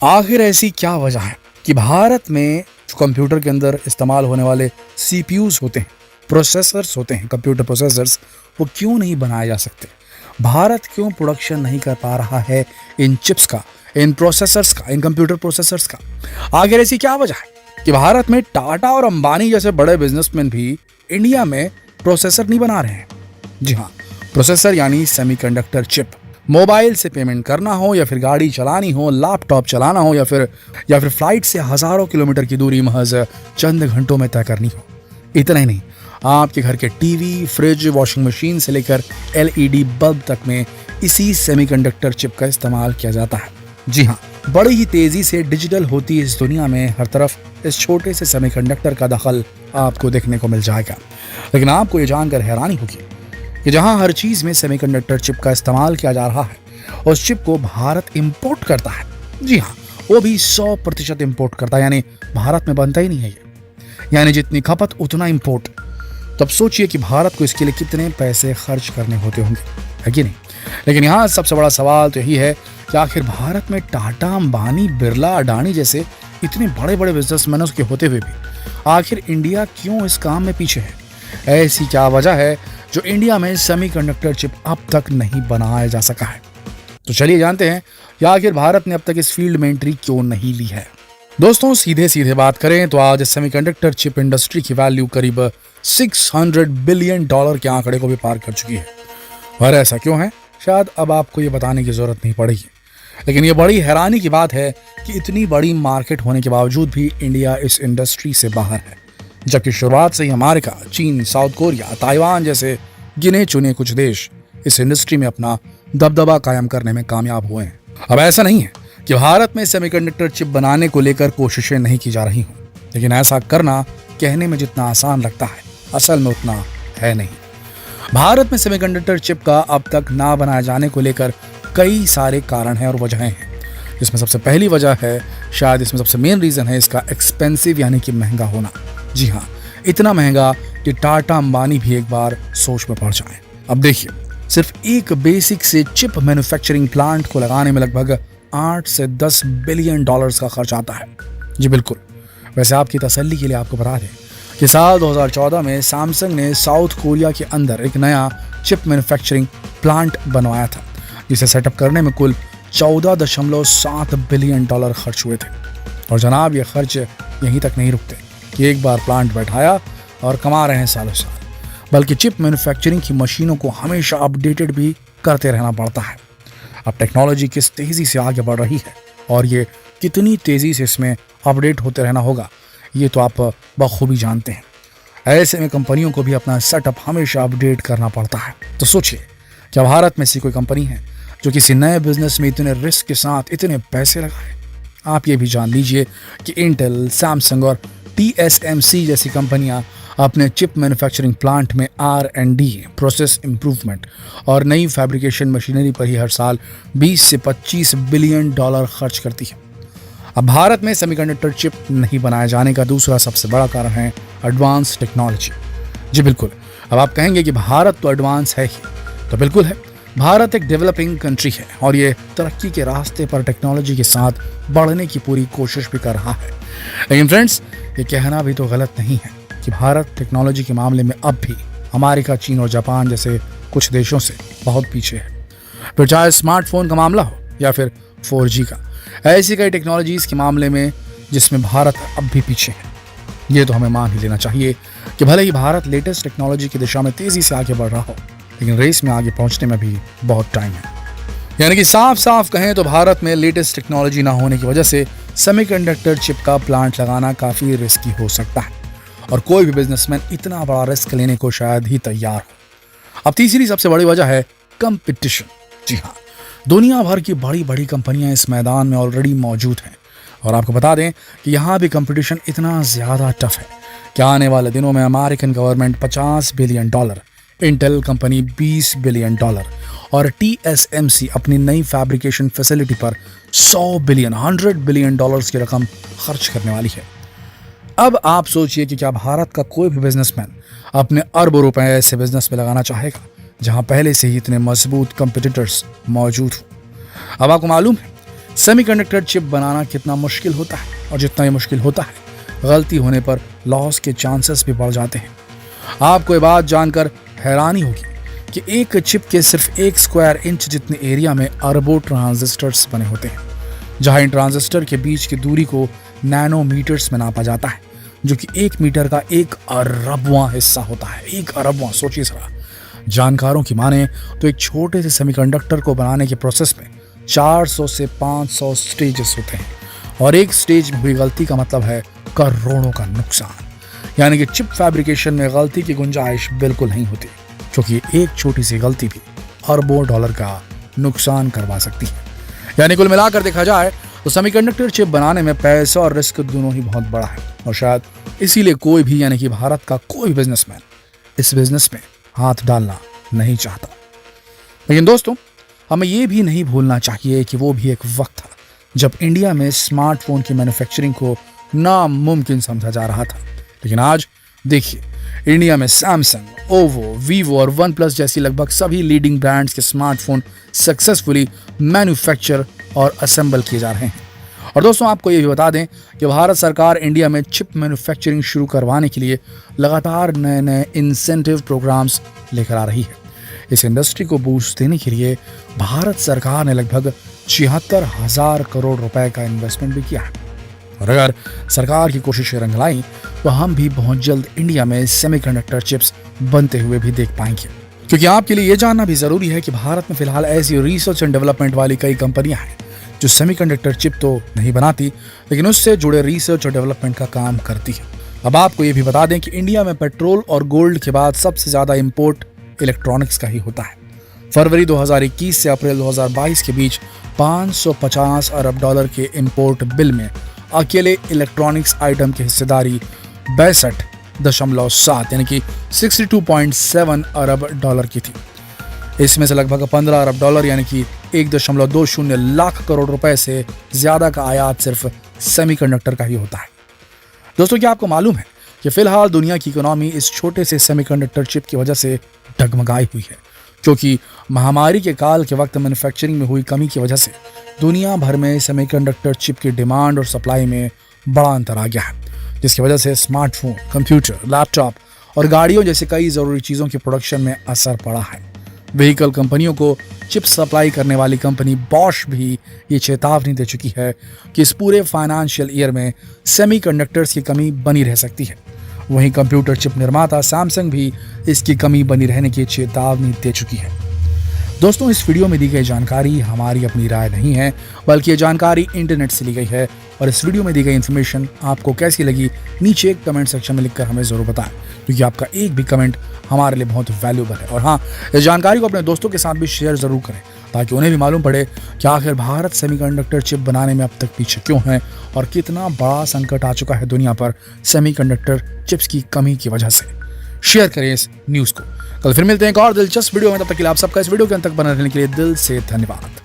आखिर ऐसी क्या वजह है कि भारत में जो कंप्यूटर के अंदर इस्तेमाल होने वाले सीपीयूज होते हैं, प्रोसेसर्स होते हैं, कंप्यूटर प्रोसेसर्स, वो क्यों नहीं बनाए जा सकते? भारत क्यों प्रोडक्शन नहीं कर पा रहा है इन चिप्स का, इन प्रोसेसर्स का, इन कंप्यूटर प्रोसेसर्स का? आखिर ऐसी क्या वजह है कि भारत में टाटा और अंबानी जैसे बड़े बिजनेसमैन भी इंडिया में प्रोसेसर नहीं बना रहे हैं? जी हाँ, प्रोसेसर यानी सेमीकंडक्टर चिप। मोबाइल से पेमेंट करना हो या फिर गाड़ी चलानी हो, लैपटॉप चलाना हो या फिर फ्लाइट से हजारों किलोमीटर की दूरी महज चंद घंटों में तय करनी हो। इतना ही नहीं, आपके घर के टीवी, फ्रिज, वॉशिंग मशीन से लेकर एलईडी बल्ब तक में इसी सेमीकंडक्टर चिप का इस्तेमाल किया जाता है। जी हाँ, बड़ी ही तेजी से डिजिटल होती इस दुनिया में हर तरफ इस छोटे से सेमीकंडक्टर का दखल आपको देखने को मिल जाएगा। लेकिन आपको ये जानकर हैरानी होगी कि जहां हर चीज में सेमीकंडक्टर चिप का इस्तेमाल किया जा रहा है, उस चिप को भारत इंपोर्ट करता है। जी हाँ, वो भी 100% इंपोर्ट करता है, यानी भारत में बनता ही नहीं है ये। यानी जितनी खपत उतना इंपोर्ट। तब सोचिए कि भारत को इसके लिए कितने पैसे खर्च करने होते होंगे, है कि नहीं? लेकिन यहाँ सबसे बड़ा सवाल तो यही है कि आखिर भारत में टाटा, अंबानी, बिरला, अडानी जैसे इतने बड़े बड़े बिजनेसमैनों के होते हुए भी आखिर इंडिया क्यों इस काम में पीछे है? ऐसी क्या वजह है जो इंडिया में सेमीकंडक्टर चिप अब तक नहीं बनाया जा सका है? तो चलिए जानते हैं कि आखिर भारत ने अब तक इस फील्ड में एंट्री क्यों नहीं ली है। दोस्तों, सीधे सीधे बात करें तो आज सेमीकंडक्टर चिप इंडस्ट्री की वैल्यू करीब $600 बिलियन के आंकड़े को भी पार कर चुकी है। और ऐसा क्यों है, शायद अब आपको ये बताने की जरूरत नहीं पड़ेगी। लेकिन ये बड़ी हैरानी की बात है कि इतनी बड़ी मार्केट होने के बावजूद भी इंडिया इस इंडस्ट्री से बाहर है, जबकि शुरुआत से ही अमेरिका, चीन, साउथ कोरिया, ताइवान जैसे गिने चुने कुछ देश इस इंडस्ट्री में अपना दबदबा कायम करने में कामयाब हुए हैं। अब ऐसा नहीं है कि भारत में सेमीकंडक्टर चिप बनाने को लेकर कोशिशें नहीं की जा रही हों, लेकिन ऐसा करना कहने में जितना आसान लगता है, असल में उतना है नहीं। भारत में सेमीकंडक्टर चिप का अब तक ना बनाए जाने को लेकर कई सारे कारण हैं और वजहें हैं। इसमें सबसे पहली वजह है, शायद इसमें सबसे मेन रीजन है इसका एक्सपेंसिव यानी कि महंगा होना। जी हाँ, इतना महंगा कि टाटा, अंबानी भी एक बार सोच में पड़ जाए। अब देखिए, सिर्फ एक बेसिक से चिप मैन्युफैक्चरिंग प्लांट को लगाने में लगभग 8 से 10 बिलियन डॉलर्स का खर्च आता है। जी बिल्कुल। वैसे आपकी तसल्ली के लिए आपको बता दें कि साल 2014 में सैमसंग ने साउथ कोरिया के अंदर एक नया चिप मैन्युफैक्चरिंग प्लांट बनवाया था, जिसे सेटअप करने में कुल $14.7 बिलियन खर्च हुए थे। और जनाब, ये खर्च यहीं तक नहीं रुकते कि एक बार प्लांट बैठाया और कमा रहे हैं सालों साल, बल्कि चिप मैन्युफैक्चरिंग की मशीनों को हमेशा अपडेटेड भी करते रहना पड़ता है। अब टेक्नोलॉजी किस तेज़ी से आगे बढ़ रही है और ये कितनी तेज़ी से इसमें अपडेट होते रहना होगा, ये तो आप बखूबी जानते हैं। ऐसे में कंपनियों को भी अपना सेटअप हमेशा अपडेट करना पड़ता है। तो सोचिए, क्या भारत में ऐसी कोई कंपनी है जो किसी नए बिजनेस में इतने रिस्क के साथ इतने पैसे लगाए? आप ये भी जान लीजिए कि इंटेल, सैमसंग और TSMC जैसी कंपनियां अपने चिप मैन्युफैक्चरिंग प्लांट में R&D, प्रोसेस इंप्रूवमेंट और नई फैब्रिकेशन मशीनरी पर ही हर साल 20 से 25 बिलियन डॉलर खर्च करती है। अब भारत में सेमीकंडक्टर चिप नहीं बनाए जाने का दूसरा सबसे बड़ा कारण है एडवांस टेक्नोलॉजी। जी बिल्कुल। अब आप कहेंगे कि भारत तो एडवांस है ही, तो बिल्कुल है। भारत एक डेवलपिंग कंट्री है और ये तरक्की के रास्ते पर टेक्नोलॉजी के साथ बढ़ने की पूरी कोशिश भी कर रहा है। लेकिन फ्रेंड्स, ये कहना भी तो गलत नहीं है कि भारत टेक्नोलॉजी के मामले में अब भी अमेरिका, चीन और जापान जैसे कुछ देशों से बहुत पीछे है। फिर चाहे स्मार्टफोन का मामला हो या फिर 4G का, ऐसी कई टेक्नोलॉजीज के मामले में जिसमें भारत अब भी पीछे है। ये तो हमें मान ही लेना चाहिए कि भले ही भारत लेटेस्ट टेक्नोलॉजी की दिशा में तेजी से आगे बढ़ रहा हो, लेकिन रेस में आगे पहुंचने में भी बहुत टाइम है। यानी कि साफ साफ कहें तो भारत में लेटेस्ट टेक्नोलॉजी ना होने की वजह से सेमीकंडक्टर चिप का प्लांट लगाना काफी रिस्की हो सकता है और कोई भी बिजनेसमैन इतना बड़ा रिस्क लेने को शायद ही तैयार हो। अब तीसरी सबसे बड़ी वजह है कंपटीशन। जी हाँ, दुनिया भर की बड़ी बड़ी कंपनियां इस मैदान में ऑलरेडी मौजूद हैं और आपको बता दें कि यहाँ भी कंपटीशन इतना ज्यादा टफ है कि आने वाले दिनों में American government $50 billion, Intel company $20 billion और TSMC अपनी नई फैब्रिकेशन फैसिलिटी पर $100 बिलियन की रकम खर्च करने वाली है। अब आप सोचिए कि क्या भारत का कोई भी बिजनेसमैन अपने अरबों रुपए ऐसे बिजनेस में लगाना चाहेगा जहां पहले से ही इतने मजबूत कंपटीटर्स मौजूद हो? अब आपको मालूम है सेमीकंडक्टर चिप बनाना कितना मुश्किल होता है, और जितना ये मुश्किल होता है, गलती होने पर लॉस के चांसेस भी बढ़ जाते हैं। आपको ये बात जानकर हैरानी होगी कि एक चिप के सिर्फ 1 स्क्वायर इंच जितने एरिया में अरबों ट्रांजिस्टर्स बने होते हैं, जहां इन ट्रांजिस्टर के बीच की दूरी को नैनोमीटर्स में नापा जाता है, जो कि 1 मीटर का 1 अरबवां हिस्सा होता है। 1 अरबवां, सोचिए जरा। जानकारों की माने तो एक छोटे से सेमीकंडक्टर को बनाने के प्रोसेस में 400 से 500 स्टेजेस होते हैं, और एक स्टेज में हुई गलती का मतलब है करोड़ों का नुकसान। यानी कि चिप फैब्रिकेशन में गलती की गुंजाइश बिल्कुल नहीं होती, क्योंकि एक छोटी सी गलती भी अरबों डॉलर का नुकसान करवा सकती है। यानी कुल मिलाकर देखा जाए तो सेमीकंडक्टर चिप बनाने में पैसा और रिस्क दोनों ही बहुत बड़ा है, और शायद इसीलिए कोई भी, यानी कि भारत का कोई भी बिजनेसमैन इस बिजनेस में हाथ डालना नहीं चाहता। लेकिन दोस्तों, हमें ये भी नहीं भूलना चाहिए कि वो भी एक वक्त था जब इंडिया में स्मार्टफोन की मैन्युफैक्चरिंग को नामुमकिन समझा जा रहा था। लेकिन आज देखिए, इंडिया में सैमसंग, ओवो, वीवो और वन प्लस जैसी लगभग सभी लीडिंग ब्रांड्स के स्मार्टफोन सक्सेसफुली मैन्युफैक्चर और असेंबल किए जा रहे हैं। और दोस्तों, आपको ये भी बता दें कि भारत सरकार इंडिया में चिप मैन्युफैक्चरिंग शुरू करवाने के लिए लगातार नए नए इंसेंटिव प्रोग्राम्स लेकर आ रही है। इस इंडस्ट्री को बूस्ट देने के लिए भारत सरकार ने लगभग 76,000 करोड़ रुपए का इन्वेस्टमेंट भी किया है। और अगर सरकार की कोशिशें रंग लाई तो हम भी बहुत जल्द इंडिया में सेमीकंडक्टर चिप्स बनते हुए भी देख पाएंगे। क्योंकि आपके लिए ये जानना भी जरूरी है कि भारत में फिलहाल ऐसी रिसर्च एंड डेवलपमेंट वाली कई कंपनियां हैं जो सेमीकंडक्टर चिप तो नहीं बनाती, लेकिन उससे जुड़े रिसर्च और डेवलपमेंट का काम करती है। अब आपको ये भी बता दें कि इंडिया में पेट्रोल और गोल्ड के बाद सबसे ज्यादा इंपोर्ट इलेक्ट्रॉनिक्स का ही होता है। फरवरी 2021 से अप्रैल 2022 के बीच 550 अरब डॉलर के इंपोर्ट बिल में अकेले इलेक्ट्रॉनिक्स आइटम की हिस्सेदारी 62.7 यानी कि 62.7 अरब डॉलर की थी। इसमें से लगभग 15 अरब डॉलर यानी कि 1.20 लाख करोड़ रुपए से ज्यादा का आयात सिर्फ सेमीकंडक्टर का ही होता है। दोस्तों, क्या आपको मालूम है कि फिलहाल दुनिया की इकोनॉमी इस छोटे से सेमीकंडक्टर चिप की वजह से डगमगाई हुई है, क्योंकि महामारी के काल के वक्त मैन्युफैक्चरिंग में हुई कमी की वजह से दुनिया भर में सेमीकंडक्टर चिप की डिमांड और सप्लाई में बड़ा अंतर आ गया है, जिसकी वजह से स्मार्टफोन, कंप्यूटर, लैपटॉप और गाड़ियों जैसे कई जरूरी चीज़ों के प्रोडक्शन में असर पड़ा है। व्हीकल कंपनियों को चिप सप्लाई करने वाली कंपनी बॉश भी ये चेतावनी दे चुकी है कि इस पूरे फाइनेंशियल ईयर में सेमीकंडक्टर्स की कमी बनी रह सकती है। वहीं कंप्यूटर चिप निर्माता सैमसंग भी इसकी कमी बनी रहने की चेतावनी दे चुकी है। दोस्तों, इस वीडियो में दी गई जानकारी हमारी अपनी राय नहीं है, बल्कि ये जानकारी इंटरनेट से ली गई है। और इस वीडियो में दी गई इन्फॉर्मेशन आपको कैसी लगी, नीचे कमेंट सेक्शन में लिखकर हमें ज़रूर बताएं, क्योंकि आपका एक भी कमेंट हमारे लिए बहुत वैल्यूबल है। और हाँ, इस जानकारी को अपने दोस्तों के साथ भी शेयर ज़रूर करें, ताकि उन्हें भी मालूम पड़े कि आखिर भारत सेमीकंडक्टर चिप बनाने में अब तक पीछे क्यों है और कितना बड़ा संकट आ चुका है दुनिया पर सेमीकंडक्टर चिप्स की कमी की वजह से। शेयर करें इस न्यूज़ को। कल फिर मिलते हैं एक और दिलचस्प वीडियो में, तब तक के लिए आप सबका इस वीडियो के अंत तक बने रहने के लिए दिल से धन्यवाद।